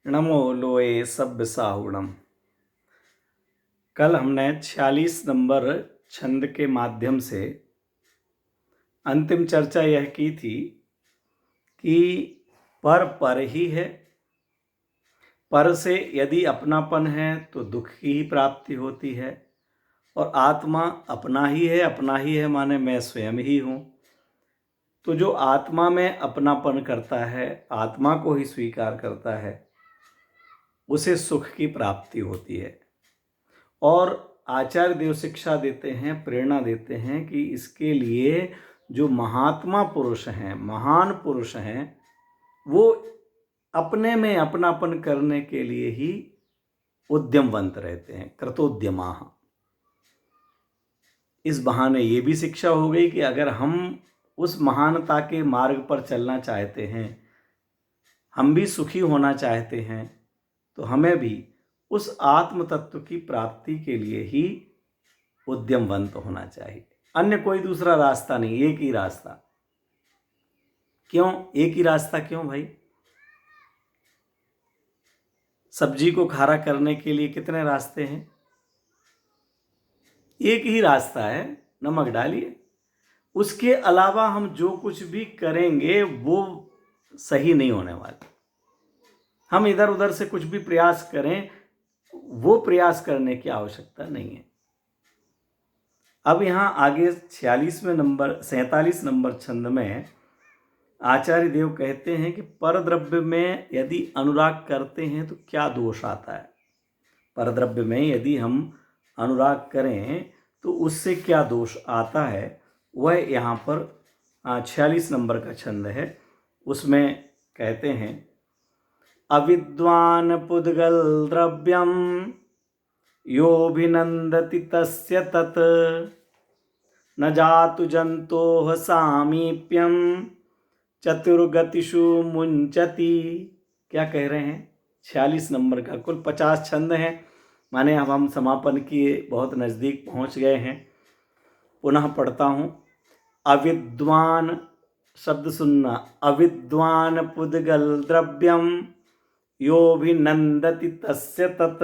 नमो लोए सब्ब साहुणम। कल हमने 46 नंबर छंद के माध्यम से अंतिम चर्चा यह की थी कि पर ही है। पर से यदि अपनापन है तो दुख की ही प्राप्ति होती है, और आत्मा अपना ही है माने मैं स्वयं ही हूँ। तो जो आत्मा में अपनापन करता है, आत्मा को ही स्वीकार करता है, उसे सुख की प्राप्ति होती है। और आचार्य देव शिक्षा देते हैं, प्रेरणा देते हैं कि इसके लिए जो महात्मा पुरुष हैं, महान पुरुष हैं, वो अपने में अपनापन करने के लिए ही उद्यमवंत रहते हैं, कृतोद्यमाः। इस बहाने ये भी शिक्षा हो गई कि अगर हम उस महानता के मार्ग पर चलना चाहते हैं, हम भी सुखी होना चाहते हैं, तो हमें भी उस आत्म तत्व की प्राप्ति के लिए ही उद्यमवंत होना चाहिए। अन्य कोई दूसरा रास्ता नहीं, एक ही रास्ता। क्यों एक ही रास्ता? क्यों भाई? सब्जी को खारा करने के लिए कितने रास्ते हैं? एक ही रास्ता है, नमक डालिए। उसके अलावा हम जो कुछ भी करेंगे वो सही नहीं होने वाला। हम इधर उधर से कुछ भी प्रयास करें, वो प्रयास करने की आवश्यकता नहीं है। अब यहाँ आगे 47 नंबर छंद में आचार्य देव कहते हैं कि परद्रव्य में यदि अनुराग करते हैं तो क्या दोष आता है। परद्रव्य में यदि हम अनुराग करें तो उससे क्या दोष आता है, वह यहाँ पर 46 नंबर का छंद है, उसमें कहते हैं अविद्वान पुद्गल द्रव्यम योभिनंदति तस्य तत् न जातु जंतोः सामीप्यम चतुर्गतिषु मुंचति। क्या कह रहे हैं? 46 नंबर का कुल 50 छंद हैं, माने अब हम समापन की बहुत नज़दीक पहुंच गए हैं। पुनः पढ़ता हूँ। अविद्वान शब्द सुनना, अविद्वान पुद्गल द्रव्यम योभिनंदति तस्य तत्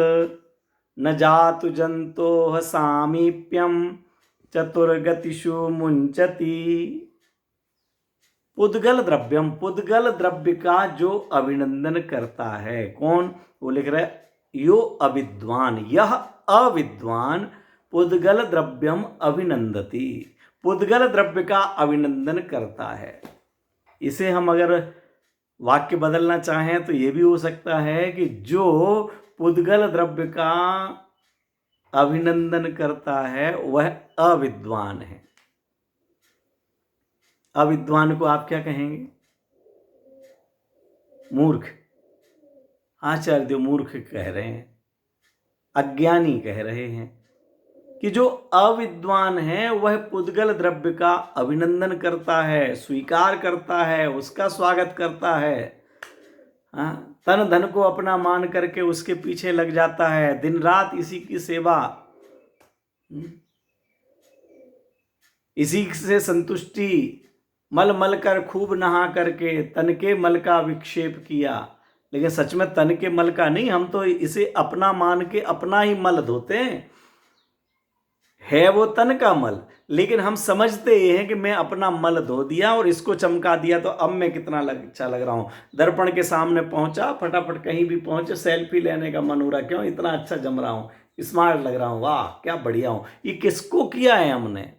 न जातु जंतोः सामीप्यम चतुर्गतिषु मुंचति। पुद्गल द्रव्यम, पुद्गल द्रव्य का जो अभिनंदन करता है, कौन? वो लिख रहा है यो अविद्वान, यह अविद्वान पुद्गल द्रव्यम अभिनंदति, पुद्गल द्रव्य का अभिनंदन करता है। इसे हम अगर वाक्य बदलना चाहें तो ये भी हो सकता है कि जो पुद्गल द्रव्य का अभिनंदन करता है वह अविद्वान है। अविद्वान को आप क्या कहेंगे? मूर्ख। आचार्य देव मूर्ख कह रहे हैं, अज्ञानी कह रहे हैं कि जो अविद्वान है वह पुद्गल द्रव्य का अभिनंदन करता है, स्वीकार करता है, उसका स्वागत करता है, तन धन को अपना मान करके उसके पीछे लग जाता है, दिन रात इसी की सेवा, इसी से संतुष्टि, मल मल कर खूब नहा करके तन के मल का विक्षेप किया। लेकिन सच में तन के मल का नहीं, हम तो इसे अपना मान के अपना ही मल धोते हैं, है वो तन का मल, लेकिन हम समझते ये हैं कि मैं अपना मल धो दिया और इसको चमका दिया तो अब मैं कितना अच्छा लग रहा हूँ। दर्पण के सामने पहुंचा, फटाफट कहीं भी पहुंचे, सेल्फी लेने का मन हो रहा, क्यों? इतना अच्छा जम रहा हूँ, स्मार्ट लग रहा हूँ, वाह क्या बढ़िया हूँ। ये किसको किया है हमने?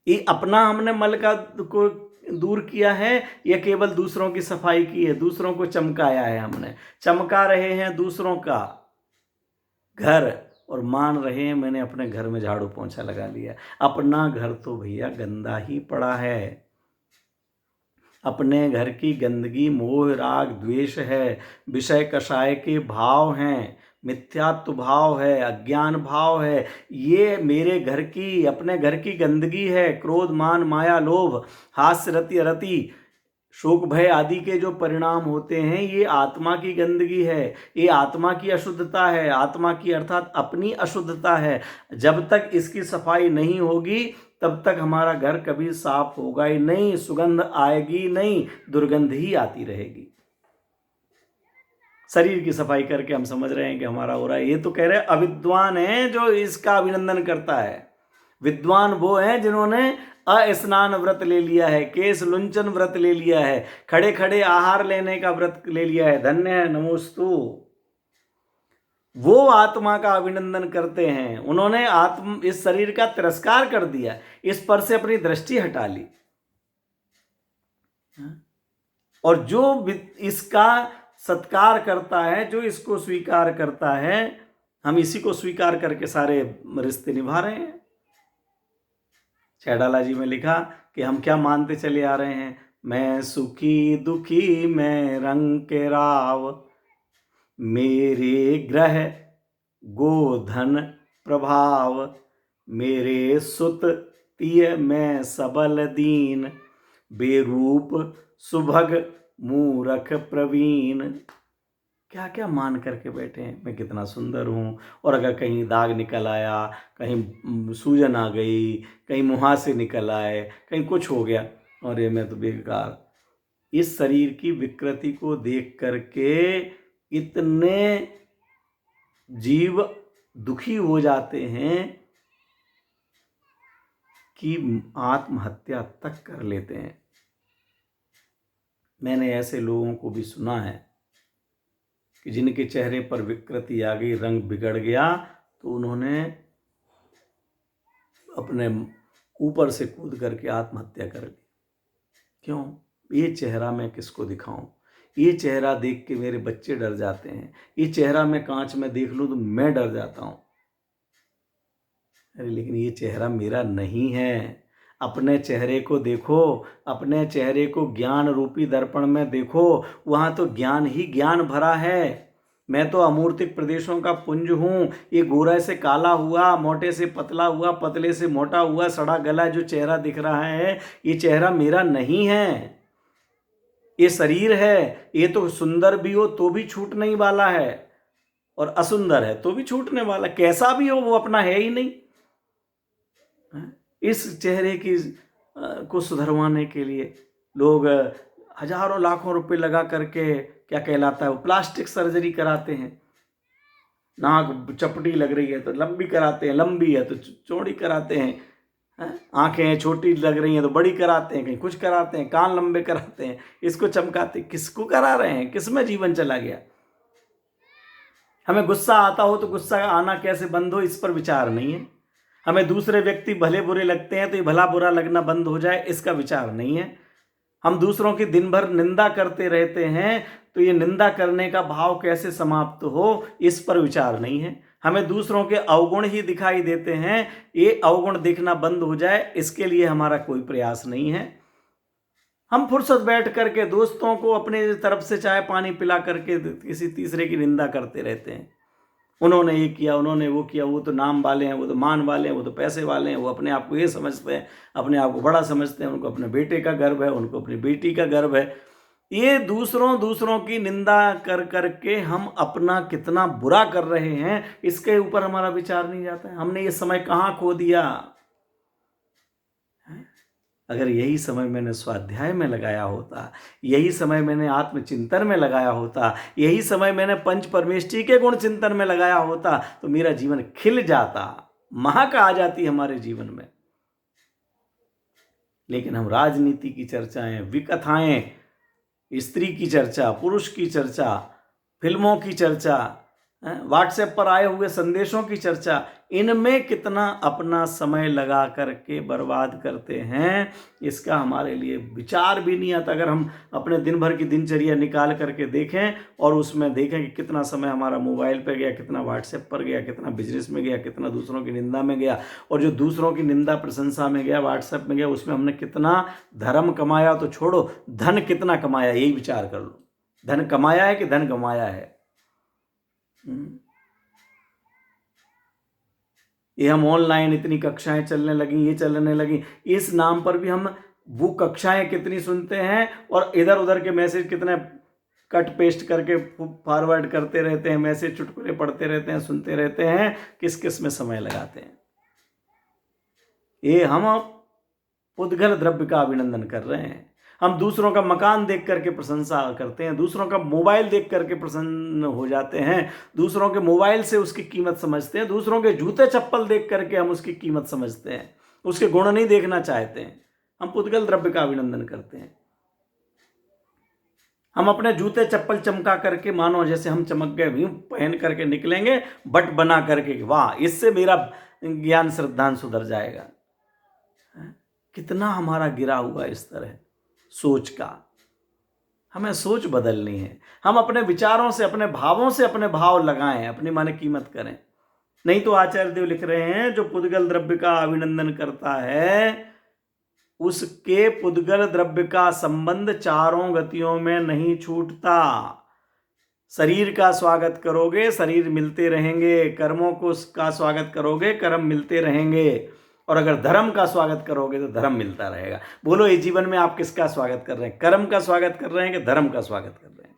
ये अपना हमने मल का को दूर किया है या केवल दूसरों की सफाई की है, दूसरों को चमकाया है? हमने चमका रहे हैं दूसरों का घर और मान रहे हैं मैंने अपने घर में झाड़ू पोंछा लगा लिया। अपना घर तो भैया गंदा ही पड़ा है। अपने घर की गंदगी मोह राग द्वेष है, विषय कषाय के भाव हैं, मिथ्यात्व भाव है, अज्ञान भाव है। ये मेरे घर की, अपने घर की गंदगी है। क्रोध मान माया लोभ हास्य रति अरति शोक भय आदि के जो परिणाम होते हैं, ये आत्मा की गंदगी है, ये आत्मा की अशुद्धता है, आत्मा की अर्थात अपनी अशुद्धता है। जब तक इसकी सफाई नहीं होगी तब तक हमारा घर कभी साफ होगा ही नहीं, सुगंध आएगी नहीं, दुर्गंध ही आती रहेगी। शरीर की सफाई करके हम समझ रहे हैं कि हमारा हो रहा है। ये तो कह रहे हैं अविद्वान है जो इसका अभिनंदन करता है। विद्वान वो है जिन्होंने अस्नान व्रत ले लिया है, केश लुंचन व्रत ले लिया है, खड़े खड़े आहार लेने का व्रत ले लिया है। धन्य है नमोस्तु। वो आत्मा का अभिनंदन करते हैं। उन्होंने इस शरीर का तिरस्कार कर दिया, इस पर से अपनी दृष्टि हटा ली। और जो इसका सत्कार करता है, जो इसको स्वीकार करता है, हम इसी को स्वीकार करके सारे रिश्ते निभा रहे हैं। छैडाला जी में लिखा कि हम क्या मानते चले आ रहे हैं, मैं सुखी दुखी मैं रंग के राव, मेरे ग्रह गोधन प्रभाव, मेरे सुत तिय मैं सबल दीन, बेरूप सुभग मूरख प्रवीण। क्या क्या मान करके बैठे हैं, मैं कितना सुंदर हूँ। और अगर कहीं दाग निकल आया, कहीं सूजन आ गई, कहीं मुहासे निकल आए, कहीं कुछ हो गया, और ये मैं तो बेकार। इस शरीर की विकृति को देख करके इतने जीव दुखी हो जाते हैं कि आत्महत्या तक कर लेते हैं। मैंने ऐसे लोगों को भी सुना है कि जिनके चेहरे पर विकृति आ गई, रंग बिगड़ गया, तो उन्होंने अपने ऊपर से कूद करके आत्महत्या कर ली। क्यों? ये चेहरा मैं किसको दिखाऊं? ये चेहरा देख के मेरे बच्चे डर जाते हैं, ये चेहरा मैं कांच में देख लूं तो मैं डर जाता हूं। अरे लेकिन ये चेहरा मेरा नहीं है। अपने चेहरे को देखो, अपने चेहरे को ज्ञान रूपी दर्पण में देखो, वहाँ तो ज्ञान ही ज्ञान भरा है। मैं तो अमूर्तिक प्रदेशों का पुंज हूँ। ये गोरा से काला हुआ, मोटे से पतला हुआ, पतले से मोटा हुआ, सड़ा गला जो चेहरा दिख रहा है, ये चेहरा मेरा नहीं है। ये शरीर है, ये तो सुंदर भी हो तो भी छूटने वाला है, और असुंदर है तो भी छूटने वाला। कैसा भी हो वो अपना है ही नहीं। इस चेहरे की को सुधरवाने के लिए लोग हजारों लाखों रुपए लगा करके, क्या कहलाता है वो, प्लास्टिक सर्जरी कराते हैं। नाक चपटी लग रही है तो लंबी कराते हैं, लंबी है तो चौड़ी कराते हैं, आंखें छोटी लग रही हैं तो बड़ी कराते हैं, कहीं कुछ कराते हैं, कान लंबे कराते हैं, इसको चमकाते। किसको करा रहे हैं? किस में जीवन चला गया? हमें गुस्सा आता हो तो गुस्सा आना कैसे बंद हो, इस पर विचार नहीं है। हमें दूसरे व्यक्ति भले बुरे लगते हैं तो ये भला बुरा लगना बंद हो जाए, इसका विचार नहीं है। हम दूसरों की दिन भर निंदा करते रहते हैं तो ये निंदा करने का भाव कैसे समाप्त हो, इस पर विचार नहीं है। हमें दूसरों के अवगुण ही दिखाई देते हैं, ये अवगुण दिखना बंद हो जाए, इसके लिए हमारा कोई प्रयास नहीं है। हम फुर्सत बैठ करके दोस्तों को अपने तरफ से चाय पानी पिला करके किसी तीसरे की निंदा करते रहते हैं। उन्होंने ये किया, उन्होंने वो किया, वो तो नाम वाले हैं, वो तो मान वाले हैं, वो तो पैसे वाले हैं, वो अपने आप को ये समझते हैं, अपने आप को बड़ा समझते हैं, उनको अपने बेटे का गर्व है, उनको अपनी बेटी का गर्व है। ये दूसरों की निंदा कर करके हम अपना कितना बुरा कर रहे हैं, इसके ऊपर हमारा विचार नहीं जाता है। हमने ये समय कहाँ खो दिया? अगर यही समय मैंने स्वाध्याय में लगाया होता, यही समय मैंने आत्मचिंतन में लगाया होता, यही समय मैंने पंच परमेष्टि के गुण चिंतन में लगाया होता, तो मेरा जीवन खिल जाता, महक आ जाती हमारे जीवन में। लेकिन हम राजनीति की चर्चाएं, विकथाएं, स्त्री की चर्चा, पुरुष की चर्चा, फिल्मों की चर्चा, व्हाट्सएप पर आए हुए संदेशों की चर्चा, इनमें कितना अपना समय लगा करके बर्बाद करते हैं, इसका हमारे लिए विचार भी नहीं आता। अगर हम अपने दिन भर की दिनचर्या निकाल करके देखें और उसमें देखें कि कितना समय हमारा मोबाइल पर गया, कितना व्हाट्सएप पर गया, कितना बिजनेस में गया, कितना दूसरों की निंदा में गया, और जो दूसरों की निंदा प्रशंसा में गया, व्हाट्सएप में गया, उसमें हमने कितना धर्म कमाया, तो छोड़ो धन कितना कमाया, यही विचार कर लो। धन कमाया है कि धन कमाया है? ये हम ऑनलाइन इतनी कक्षाएं चलने लगी, ये चलने लगी, इस नाम पर भी हम वो कक्षाएं कितनी सुनते हैं, और इधर उधर के मैसेज कितने कट पेस्ट करके फॉरवर्ड करते रहते हैं, मैसेज चुटकुले पढ़ते रहते हैं, सुनते रहते हैं, किस किस में समय लगाते हैं। ये हम उद्गल द्रव्य का अभिनंदन कर रहे हैं। हम दूसरों का मकान देख करके प्रशंसा करते हैं, दूसरों का मोबाइल देख करके प्रसन्न हो जाते हैं, दूसरों के मोबाइल से उसकी कीमत समझते हैं, दूसरों के जूते चप्पल देख करके हम उसकी कीमत समझते हैं, उसके गुण नहीं देखना चाहते हैं। हम पुद्गल द्रव्य का अभिनंदन करते हैं। हम अपने जूते चप्पल चमका करके मानो जैसे हम चमक गए, भी पहन करके निकलेंगे बट बना करके, वाह इससे मेरा ज्ञान श्रद्धांश सुधर जाएगा। कितना हमारा गिरा हुआ इस तरह सोच का। हमें सोच बदलनी है। हम अपने विचारों से, अपने भावों से अपने भाव लगाएं, अपनी माने कीमत करें। नहीं तो आचार्य देव लिख रहे हैं, जो पुद्गल द्रव्य का अभिनंदन करता है उसके पुद्गल द्रव्य का संबंध चारों गतियों में नहीं छूटता। शरीर का स्वागत करोगे, शरीर मिलते रहेंगे, कर्मों को का स्वागत करोगे, कर्म मिलते रहेंगे, और अगर धर्म का स्वागत करोगे तो धर्म मिलता रहेगा। बोलो इस जीवन में आप किसका स्वागत कर रहे हैं? कर्म का स्वागत कर रहे हैं कि धर्म का स्वागत कर रहे हैं?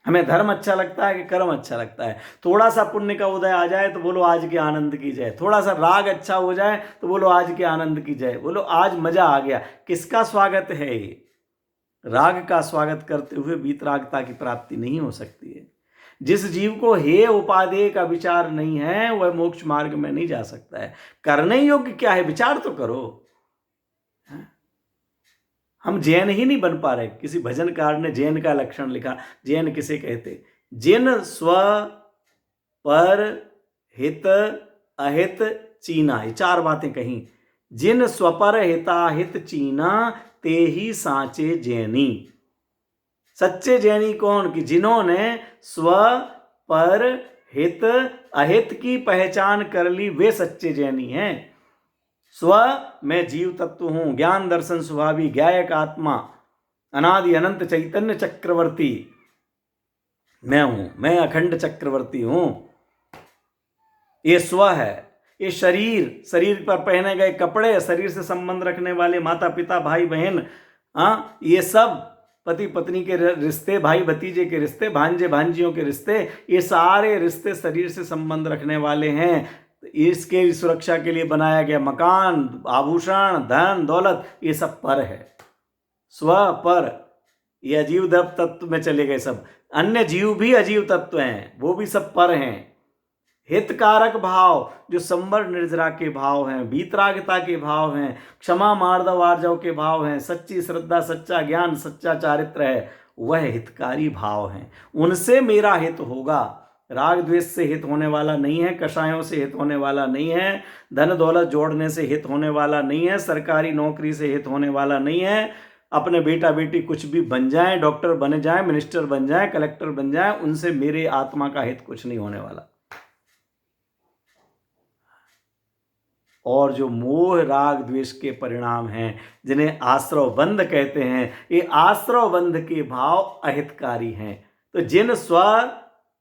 हमें धर्म अच्छा लगता है कि कर्म अच्छा लगता है? थोड़ा सा पुण्य का उदय आ जाए तो बोलो आज के आनंद की जय, थोड़ा सा राग अच्छा हो जाए तो बोलो आज के आनंद की जय, बोलो आज मजा आ गया। किसका स्वागत है ये? राग का स्वागत करते हुए वीतरागता की प्राप्ति नहीं हो सकती है। जिस जीव को हे उपादेय का विचार नहीं है वह मोक्ष मार्ग में नहीं जा सकता है। करने योग्य क्या है? विचार तो करो। हम जैन ही नहीं बन पा रहे। किसी भजनकार ने जैन का लक्षण लिखा। जैन किसे कहते? जिन स्व पर हित अहित चीना, ये चार बातें कहीं। जिन स्वपर हिताहित चीना ते ही सांचे जैनी। सच्चे जैनी कौन? कि जिन्होंने स्व पर हित अहित की पहचान कर ली, वे सच्चे जैनी हैं। स्व मैं जीव तत्व हूं, ज्ञान दर्शन स्वभावी, ज्ञायक आत्मा, अनादि अनंत चैतन्य चक्रवर्ती मैं हूं, मैं अखंड चक्रवर्ती हूं। ये स्व है। ये शरीर, शरीर पर पहने गए कपड़े, शरीर से संबंध रखने वाले माता पिता भाई बहन, ये सब पति पत्नी के रिश्ते, भाई भतीजे के रिश्ते, भांजे भांजियों के रिश्ते, ये सारे रिश्ते शरीर से संबंध रखने वाले हैं। इसके सुरक्षा के लिए बनाया गया मकान, आभूषण, धन दौलत, ये सब पर है। स्व पर, ये अजीव तत्व में चले गए सब। अन्य जीव भी अजीव तत्व हैं, वो भी सब पर हैं। हितकारक भाव जो संवर निर्जरा के भाव हैं, वीतरागता के भाव हैं, क्षमा मार्दव आर्जव के भाव हैं, सच्ची श्रद्धा, सच्चा ज्ञान, सच्चा चारित्र है, वह हितकारी भाव हैं। उनसे मेरा हित होगा। राग द्वेष से हित होने वाला नहीं है, कषायों से हित होने वाला नहीं है, धन दौलत जोड़ने से हित होने वाला नहीं है, सरकारी नौकरी से हित होने वाला नहीं है। अपने बेटा बेटी कुछ भी बन जाएं, डॉक्टर बन जाएं, मिनिस्टर बन जाएं, कलेक्टर बन जाएं, उनसे मेरे आत्मा का हित कुछ नहीं होने वाला। और जो मोह राग द्वेष के परिणाम हैं, जिन्हें आश्रव बंध कहते हैं, ये आश्रव बंध के भाव अहितकारी हैं। तो जिन स्व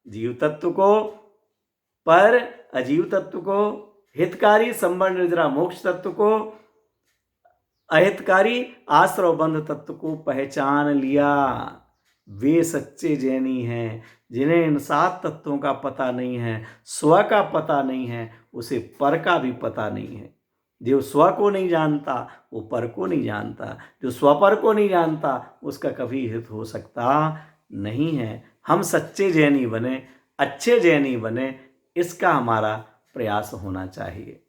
जीव तत्व को, पर अजीव तत्व को, हितकारी संवर निर्जरा मोक्ष तत्व को, अहितकारी आश्रव बंध तत्व को पहचान लिया, वे सच्चे जैनी हैं। जिन्हें इन सात तत्वों का पता नहीं है, स्व का पता नहीं है, उसे पर का भी पता नहीं है। जो स्व को नहीं जानता वो पर को नहीं जानता, जो स्वपर को नहीं जानता उसका कभी हित हो सकता नहीं है। हम सच्चे जैनी बने, अच्छे जैनी बने, इसका हमारा प्रयास होना चाहिए।